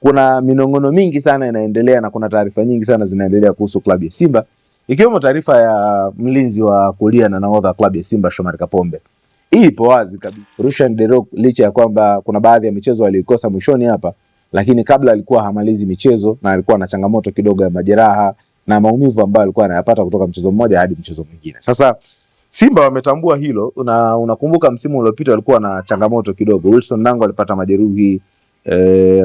kuna minongono mingi sana inaendelea na kuna taarifa nyingi sana zinaendelea kuhusu klabu ya Simba, ikiwemo taarifa ya mlinzi wa kulia na nahodha klabu ya Simba Shomari Kapombe. Hii ipo wazi kabisa. Rushan De Reuck, licha ya kwamba kuna baadhi ya michezo alikosa mwishoni hapa, lakini kabla alikuwa hamalizi michezo na alikuwa na changamoto kidogo ya majeraha na maumivu ambayo alikuwa anayapata kutoka mchezo mmoja hadi mchezo mwingine. Sasa Simba wametambua hilo. Unakumbuka msimu uliopita alikuwa na changamoto kidogo. Wilson Nango alipata majeruhi,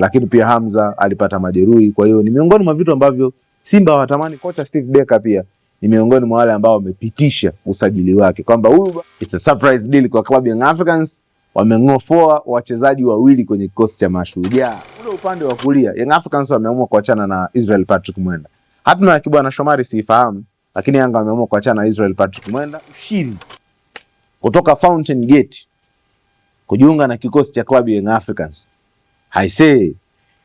lakini pia Hamza alipata majeruhi. Kwa hiyo ni miongoni mwa vitu ambavyo Simba watamani. Kocha Steve Becker pia ni miongoni mwa wale ambao wamepitisha usajili wake kwamba huyu it's a surprise deal kwa klabu ya Young Africans. Wameng'ofoa wachezaji wawili kwenye kikosi cha Mashujaa. Ule upande wa kulia Young Africans wameamua kuachana na Israel Patrick Mwenda. Hatuna Kibwana Shomari siifahamu, lakini Yanga wameamua kuachana na Israel Patrick Mwenda. Ushiri kutoka Fountain Gate kujiunga na kikosi cha klabu ya Young Africans. Haisee,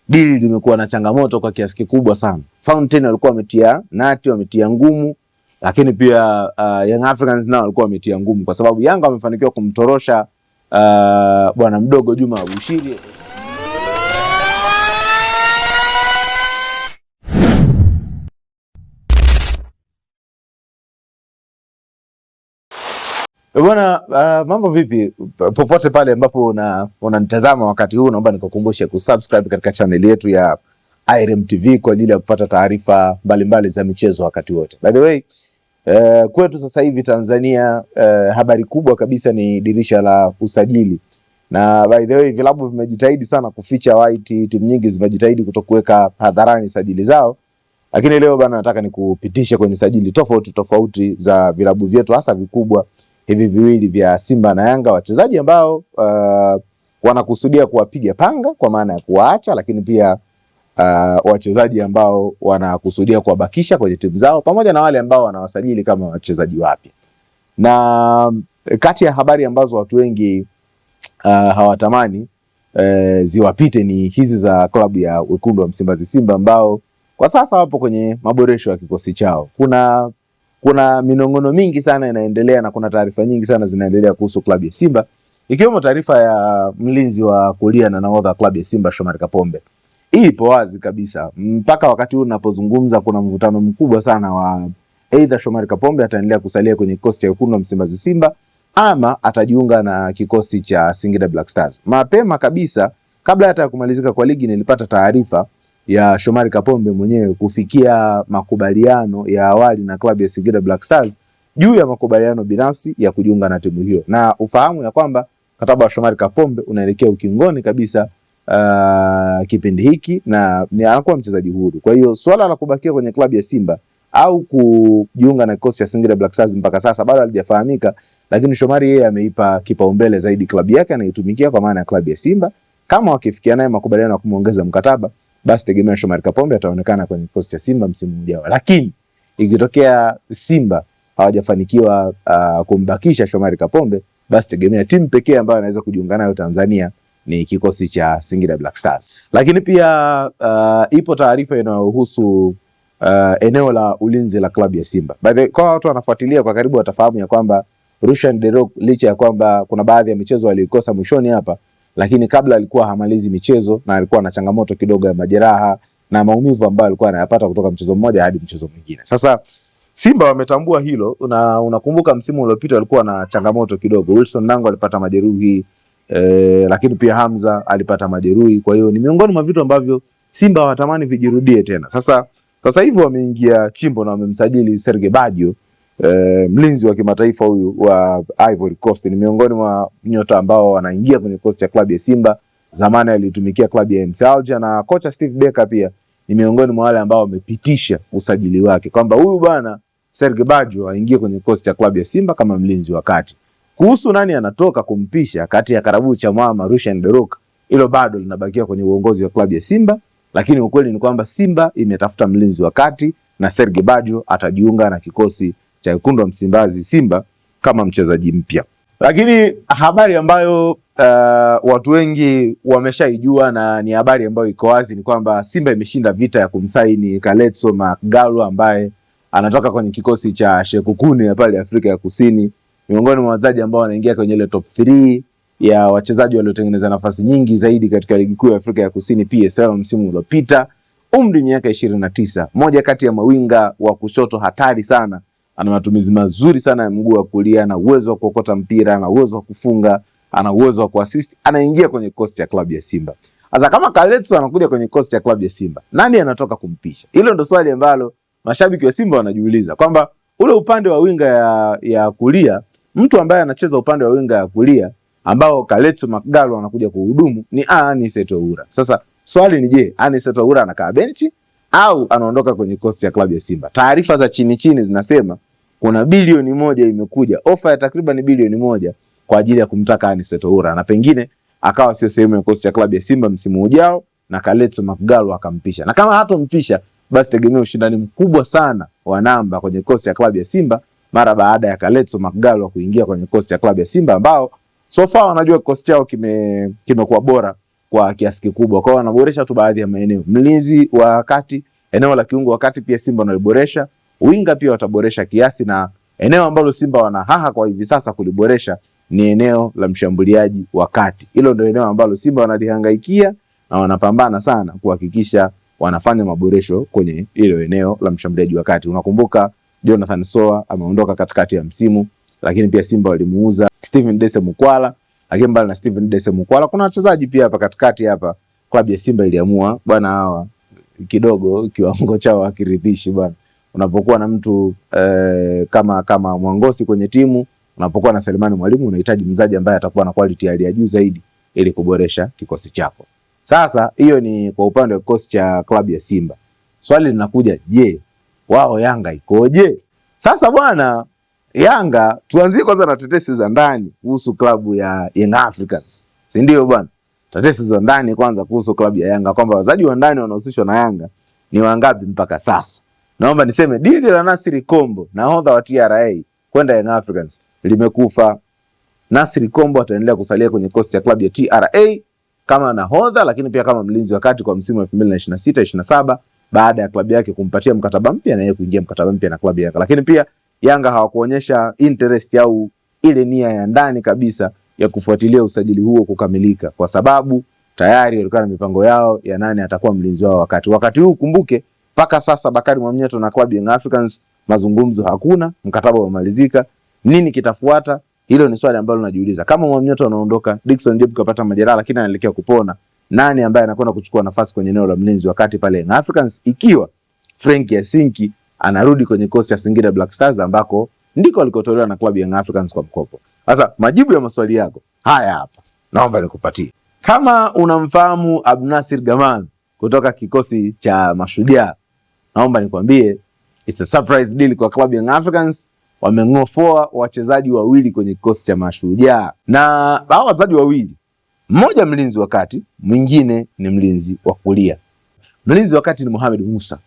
dili limekuwa na changamoto kwa kiasi kikubwa sana. Fountain walikuwa wametia nati, wametia ngumu, lakini pia Young Africans nao walikuwa wametia ngumu kwa sababu Yanga wamefanikiwa kumtorosha bwana mdogo Juma Abushiri. Bwana, mambo vipi? Popote pale ambapo unanitazama wakati huu, naomba nikukumbushe kusubscribe katika channel yetu ya IREM TV kwa ajili ya kupata taarifa mbalimbali za michezo wakati wote. By the way, kwetu sasa hivi Tanzania, habari kubwa kabisa ni dirisha la usajili. Na by the way, vilabu vimejitahidi sana kuficha white, timu nyingi zimejitahidi kutokuweka hadharani sajili zao. Lakini leo bana, nataka nikupitishe kwenye sajili tofauti za vilabu vyetu, hasa vikubwa hivi viwili vya Simba na Yanga, wachezaji ambao wanakusudia kuwapiga panga kwa maana ya kuwaacha, lakini pia wachezaji ambao wanakusudia kuwabakisha kwenye timu zao, pamoja na wale ambao wanawasajili kama wachezaji wapya. Na kati ya habari ambazo watu wengi hawatamani ziwapite ni hizi za klabu ya Wekundu wa Msimbazi Simba, ambao kwa sasa wapo kwenye maboresho ya kikosi chao. Kuna minongono mingi sana inaendelea na kuna taarifa nyingi sana zinaendelea kuhusu klabu ya Simba, ikiwemo taarifa ya mlinzi wa kulia na nahodha klabu ya Simba Shomari Kapombe. Hii ipo wazi kabisa. Mpaka wakati huu ninapozungumza kuna mvutano mkubwa sana wa either Shomari Kapombe ataendelea kusalia kwenye kikosi cha Wekundu wa Msimbazi Simba ama atajiunga na kikosi cha Singida Black Stars. Mapema kabisa kabla hata ya kumalizika kwa ligi nilipata taarifa ya Shomari Kapombe mwenyewe kufikia makubaliano ya awali na klabu ya Singida Black Stars juu ya makubaliano binafsi ya kujiunga na timu hiyo. Na ufahamu ya kwamba mkataba wa Shomari Kapombe unaelekea ukingoni kabisa kipindi hiki na anakuwa mchezaji huru. Kwa hiyo swala la kubakia kwenye klabu ya Simba au kujiunga na kikosi cha Singida Black Stars mpaka sasa bado halijafahamika, lakini Shomari yeye ameipa kipaumbele zaidi klabu yake anaitumikia, kwa maana ya klabu ya Simba. Kama wakifikia naye makubaliano ya kumuongeza mkataba, basi tegemea Shomari Kapombe ataonekana kwenye kikosi cha Simba msimu ujao. Lakini ikitokea Simba hawajafanikiwa kumbakisha Shomari Kapombe, basi tegemea timu pekee ambayo anaweza kujiunga nayo Tanzania ni kikosi cha Singida Black Stars. Lakini pia ipo taarifa inayohusu eneo la ulinzi la klabu ya Simba. Kwa watu wanafuatilia kwa karibu watafahamu ya kwamba Rushan De Reuck, licha ya kwamba kuna baadhi ya michezo alikosa mwishoni hapa, lakini kabla alikuwa hamalizi michezo na alikuwa na changamoto kidogo ya majeraha na maumivu ambayo alikuwa anayapata kutoka mchezo mmoja hadi mchezo mwingine. Sasa Simba wametambua hilo. Unakumbuka msimu uliopita alikuwa na changamoto kidogo. Wilson Nango alipata majeruhi, lakini pia Hamza alipata majeruhi. Kwa hiyo ni miongoni mwa vitu ambavyo Simba watamani vijirudie tena. Sasa hivi wameingia chimbo na wamemsajili Serge Baggio, mlinzi wa kimataifa huyu wa Ivory Coast. Ni miongoni mwa nyota ambao wanaingia kwenye kikosi cha klabu ya Simba. Zamani alitumikia klabu ya MC Alger, na kocha Steve Becker pia ni miongoni mwa wale ambao wamepitisha usajili wake kwamba huyu bwana Serge Baggio aingie kwenye kikosi cha klabu ya Simba kama mlinzi wa kati. Kuhusu nani anatoka kumpisha kati ya Karabu cha Mama Rushan De Reuck, hilo bado linabakia kwenye uongozi wa klabu ya Simba, lakini ukweli ni kwamba Simba imetafuta mlinzi wa kati na Serge Baggio atajiunga na kikosi cha Wekundu wa Msimbazi Simba kama mchezaji mpya. Lakini habari ambayo watu wengi wameshaijua na ni habari ambayo iko wazi ni kwamba Simba imeshinda vita ya kumsaini Kaletso Magalo ambaye anatoka kwenye kikosi cha Sekhukhune pale Afrika ya Kusini. Miongoni mwa wachezaji ambao wanaingia kwenye ile top 3 ya wachezaji waliotengeneza nafasi nyingi zaidi katika ligi kuu ya Afrika ya Kusini PSL msimu uliopita. Umri miaka 29, moja kati ya mawinga wa kushoto hatari sana. Ana matumizi mazuri sana ya mguu wa kulia, ana uwezo wa kuokota mpira, ana uwezo wa kufunga, ana uwezo wa kuassist. Anaingia kwenye kikosi cha klabu ya Simba. Sasa kama Kaletso anakuja kwenye kikosi cha klabu ya Simba, nani anatoka kumpisha? Hilo ndo swali ambalo mashabiki wa Simba wanajiuliza, kwamba ule upande wa winga ya kulia, mtu ambaye anacheza upande wa winga ya kulia ambao Kaletso Makgalo anakuja kuhudumu ni Anicet Oura. Sasa swali ni je, Anicet Oura anakaa benchi au anaondoka kwenye kikosi cha klabu ya Simba? Taarifa za chini chini zinasema kuna bilioni 1 imekuja, ofa ya takriban bilioni 1 kwa ajili ya kumtaka Anicet Oura, na pengine akawa sio sehemu ya kikosi cha klabu ya Simba msimu ujao na Kaletso Makgalo akampisha. Na kama hatompisha, basi tegemea ushindani mkubwa sana wa namba kwenye kikosi cha klabu ya Simba mara baada ya Kaletso Makgalo kuingia kwenye kikosi cha klabu ya Simba, ambao so far wanajua kikosi chao kimekuwa bora kwa kiasi kikubwa. Kwa hiyo wanaboresha tu baadhi ya maeneo. Mlinzi wa kati, eneo la kiungo wa kati pia Simba wanaliboresha. Winga pia wataboresha kiasi, na eneo ambalo Simba wanahaha kwa hivi sasa kuliboresha ni eneo la mshambuliaji wa kati. Hilo ndio eneo ambalo Simba wanalihangaikia na wanapambana sana kuhakikisha wanafanya maboresho kwenye hilo eneo la mshambuliaji wa kati. Unakumbuka Jonathan Soa ameondoka katikati ya msimu, lakini pia Simba walimuuza Steven Dese Mukwala. Lakini mbali na Steven Dese Mukwala, kuna wachezaji pia hapa katikati hapa klabu ya Simba iliamua bwana, hawa kidogo kiwango chao hakiridhishi bwana. Unapokuwa na mtu kama Mwangosi kwenye timu, unapokuwa na Selemani Mwalimu, unahitaji mchezaji ambaye atakuwa na quality hali ya juu zaidi ili kuboresha kikosi chako. Sasa hiyo ni kwa upande wa kikosi cha klabu ya Simba. Swali linakuja, je, wao Yanga ikoje? Sasa bwana, Yanga tuanzie kwanza na tetesi za ndani kuhusu klabu ya Young Africans. Si ndio bwana? Tetesi za ndani kwanza kuhusu klabu ya Yanga, kwamba wachezaji wa ndani wanahusishwa na Yanga ni wangapi mpaka sasa. Naomba niseme dili la Nasri Kombo, nahodha wa TRA kwenda Young Africans, limekufa. Nasri Kombo ataendelea kusalia kwenye kikosi cha klabu ya TRA kama nahodha, lakini pia kama mlinzi wa kati kwa msimu wa 2026-27 baada ya klabu yake kumpatia mkataba mpya na yeye kuingia mkataba mpya na klabu ya Yanga. Lakini pia Yanga hawakuonyesha interest au ile nia ya ndani kabisa ya kufuatilia usajili huo kukamilika, kwa sababu tayari walikuwa na mipango yao ya nani atakuwa mlinzi wao wakati huu. Kumbuke paka sasa Bakari Mwamnyeto na klabu ya Young Africans mazungumzo hakuna, mkataba umemalizika. Nini kitafuata? Hilo ni swali ambalo najiuliza. Kama Mwamnyeto anaondoka, Dickson Job kapata majeraha lakini anaelekea kupona, nani ambaye anakwenda kuchukua nafasi kwenye eneo la mlinzi wakati pale Young Africans, ikiwa Frank Yasinki anarudi kwenye kikosi cha Singida Black Stars ambako ndiko alikotolewa na klabu ya Young Africans kwa mkopo? Sasa majibu ya maswali yako haya hapa, naomba nikupatie. Kama unamfahamu Abdunasir Gamal kutoka kikosi cha Mashujaa, naomba nikwambie it's a surprise deal kwa klabu ya Young Africans. Wameng'ofoa wachezaji wawili kwenye kikosi cha Mashujaa, na hao wachezaji wawili, mmoja mlinzi wa kati, mwingine ni mlinzi wa kulia. Mlinzi wa kati ni Mohamed Musa.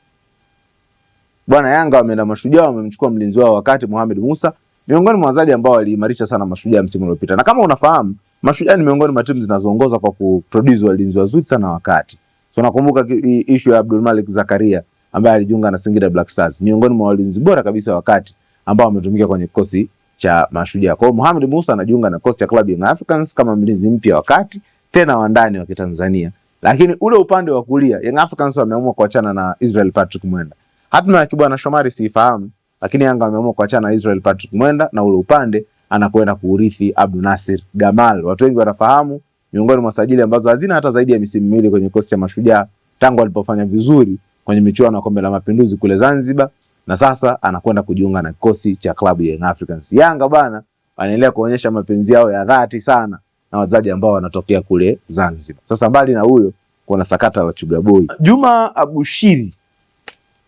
Bwana, Yanga wameenda Mashujaa, wamemchukua mlinzi wao wakati Mohamed Musa, miongoni mwa wachezaji ambao waliimarisha sana Mashujaa msimu uliopita. Na kama unafahamu, Mashujaa ni miongoni mwa timu zinazoongoza kwa kuproduce walinzi wazuri sana wakati. So nakumbuka issue ya Abdul Malik Zakaria ambaye alijiunga na Singida Black Stars, miongoni mwa walinzi bora kabisa wakati ambao wametumika kwenye kikosi cha Mashujaa. Kwa hiyo Mohamed Musa anajiunga na kikosi cha klabu ya Young Africans kama mlinzi mpya wakati, tena wa ndani wa Kitanzania. Lakini ule upande wa kulia Young Africans wameamua kuachana na Israel Patrick Mwenda. Hatima ya Kibwana Shomari siifahamu, lakini Yanga wameamua kuachana na Israel Patrick Mwenda na ule upande anakwenda kuurithi Abdunasir Gamal. Watu wengi wanafahamu, miongoni mwa sajili ambazo hazina hata zaidi ya misimu miwili kwenye kikosi cha Mashujaa tangu alipofanya vizuri kwenye michuano ya Kombe la Mapinduzi kule Zanzibar, na sasa anakwenda kujiunga na kikosi cha klabu ya Young Africans. Yanga bana wanaendelea kuonyesha mapenzi yao ya dhati sana na wachezaji ambao wanatokea kule Zanzibar. Sasa mbali na huyo, kuna sakata la Chuga Boy. Juma Abushiri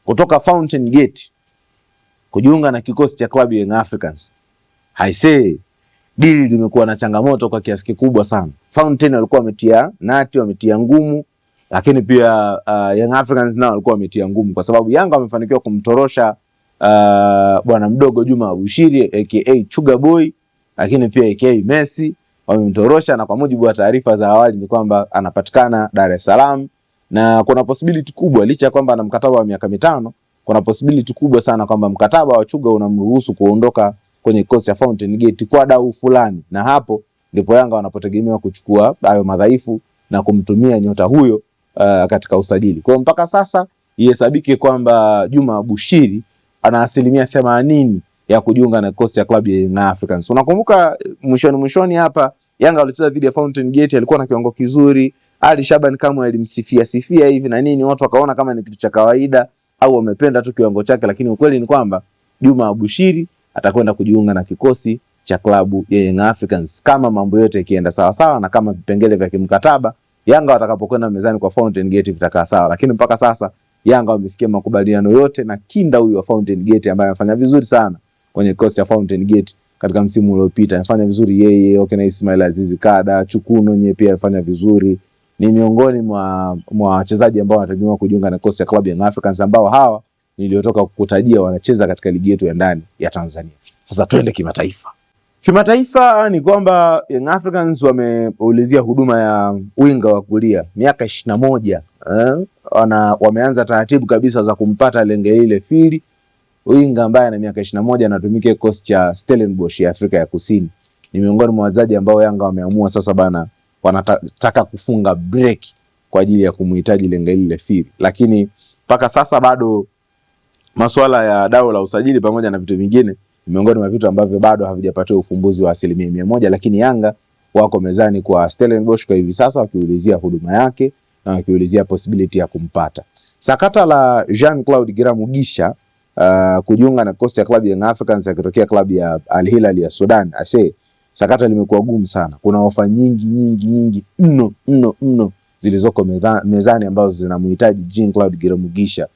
kutoka Fountain Gate kujiunga na kikosi cha klabu ya Young Africans. Haisee, dili limekuwa na changamoto kwa kiasi kikubwa sana. Fountain walikuwa wametia nati, wametia ngumu, lakini pia Young Africans nao walikuwa wametia ngumu, kwa sababu Yanga wamefanikiwa kumtorosha bwana mdogo Juma Abushiri aka Chuga Boy, lakini pia aka Messi wamemtorosha, na kwa mujibu wa taarifa za awali ni kwamba anapatikana Dar es Salaam, na kuna possibility kubwa, licha ya kwamba ana mkataba wa miaka 5, kuna possibility kubwa sana kwamba mkataba wa Chuga unamruhusu kuondoka kwenye kikosi cha Fountain Gate kwa dau fulani, na hapo ndipo Yanga wanapotegemewa kuchukua hayo madhaifu na kumtumia nyota huyo katika usajili. Kwa mpaka sasa ihesabike kwamba Juma Abushiri ana 80% ya kujiunga na kikosi cha klabu ya Young Africans. Unakumbuka mwishoni hapa Yanga walicheza dhidi ya Fountain Gate, alikuwa na kiwango kizuri. Ali Shaban Kamwe alimsifia hivi na nini, watu wakaona kama ni kitu cha kawaida au wamependa tu kiwango chake, lakini ukweli ni kwamba Juma Abushiri atakwenda kujiunga na kikosi cha klabu ya Young Africans kama mambo yote yakienda sawa sawa na kama vipengele vya kimkataba Yanga watakapokwenda mezani kwa Fountain Gate vitakaa sawa. Lakini mpaka sasa Yanga wamefikia makubaliano yote na kinda huyu wa Fountain Gate ambaye amefanya vizuri sana kwenye kikosi cha Fountain Gate katika msimu uliopita. Amefanya vizuri yeye, na Ismail Azizi Kada, Chukuno nye pia amefanya vizuri. Ni miongoni mwa wachezaji ambao wanategemewa kujiunga na kikosi cha klabu ya Young Africans, ambao hawa niliotoka kukutajia wanacheza katika ligi yetu ya ndani ya Tanzania. Sasa twende kimataifa. Kimataifa ni kwamba Young Africans wameulizia huduma ya winga wa kulia miaka 21. Wameanza taratibu kabisa za kumpata Lengelile Fili, winga ambaye ana miaka 21 anatumika kikosi cha Stellenbosch ya Afrika ya Kusini. Ni miongoni mwa wachezaji ambao Yanga wameamua sasa bana wanataka kufunga break kwa ajili ya kumhitaji Lengelile Fili. Lakini mpaka sasa bado masuala ya dau la usajili pamoja na vitu vingine miongoni mwa vitu ambavyo bado havijapatiwa ufumbuzi wa 100%, lakini Yanga wako mezani kwa Stellenbosch kwa hivi sasa wakiulizia huduma yake na wakiulizia possibility ya kumpata. Sakata la Jean-Claude Giramugisha kujiunga na kikosi cha klabu ya Young Africans akitokea klabu ya Al Hilal ya Sudan. Sakata limekuwa gumu sana. Kuna ofa nyingi mno zilizoko mezani ambazo zinamhitaji Jean-Claude Giramugisha.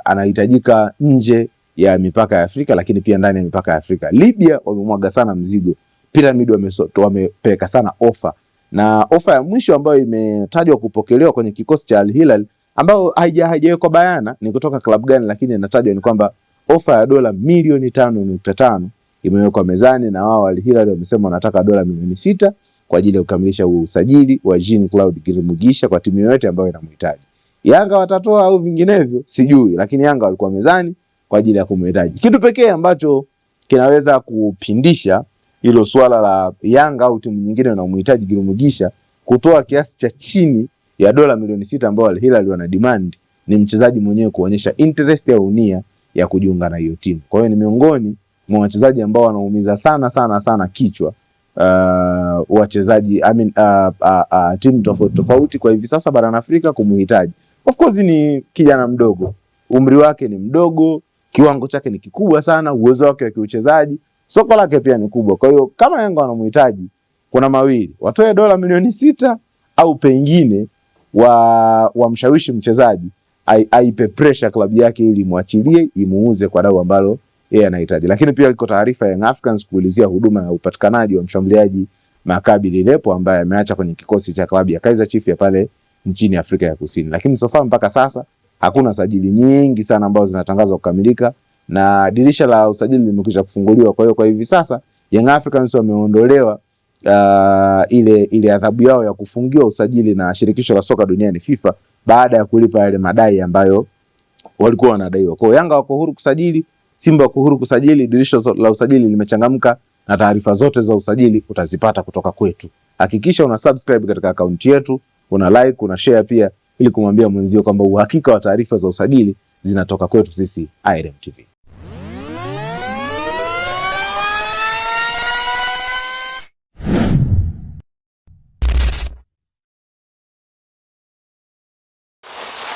Anahitajika nje ya mipaka ya Afrika lakini pia ndani ya mipaka ya Afrika. Libya wamemwaga sana mzigo. Pyramid wamepeleka sana ofa. Na ofa ya mwisho ambayo imetajwa kupokelewa kwenye kikosi cha Al Hilal ambayo haijawekwa bayana ni kutoka klabu gani, lakini inatajwa ni kwamba ofa ya dola milioni 5.5 imewekwa mezani, na wao Al Hilal wamesema wanataka dola milioni 6 kwa ajili ya kukamilisha usajili wa Jean-Claude Giramugisha kwa timu yoyote ambayo inamhitaji. Yanga watatoa au vinginevyo sijui, lakini Yanga walikuwa mezani kwa ajili ya kumhitaji. Kitu pekee ambacho kinaweza kupindisha hilo swala la Yanga au timu nyingine inamhitaji Giramugisha kutoa kiasi cha chini ya dola milioni 6 ambao Al Hilal wana demand ni mchezaji mwenyewe kuonyesha interest au nia ya kujiunga na hiyo timu. Kwa hiyo ni miongoni mwa wachezaji ambao wanaumiza sana kichwa wachezaji timu tofauti kwa hivi sasa barani Afrika kumhitaji. Of course ni kijana mdogo, umri wake ni mdogo, kiwango chake ni kikubwa sana, uwezo wake wa kiuchezaji, soko lake pia ni kubwa. Kwa hiyo kama Yanga wanamhitaji, kuna mawili: watoe dola milioni 6 au pengine wamshawishi mchezaji aipe pressure klabu yake ili muachilie imuuze kwa dau ambalo yeye anahitaji. Lakini pia iko taarifa ya Young Africans kuulizia huduma ya upatikanaji wa mshambuliaji Maccabi Lepo ambaye ameacha kwenye kikosi cha klabu ya Kaizer Chiefs ya pale nchini Afrika ya Kusini. Lakini so far mpaka sasa hakuna sajili nyingi sana ambazo zinatangazwa kukamilika na dirisha la usajili limekwisha kufunguliwa. Kwa hiyo kwa hivi sasa Young Africans wameondolewa ile adhabu yao ya kufungiwa usajili na shirikisho la soka duniani FIFA baada ya kulipa yale madai ambayo walikuwa wanadaiwa. Kwa hiyo Yanga wako huru kusajili, Simba wako huru kusajili, dirisha la usajili limechangamka na taarifa zote za usajili utazipata kutoka kwetu. Hakikisha una subscribe katika akaunti yetu, una like, una share pia ili kumwambia mwenzio kwamba uhakika wa taarifa za usajili zinatoka kwetu sisi IREM TV.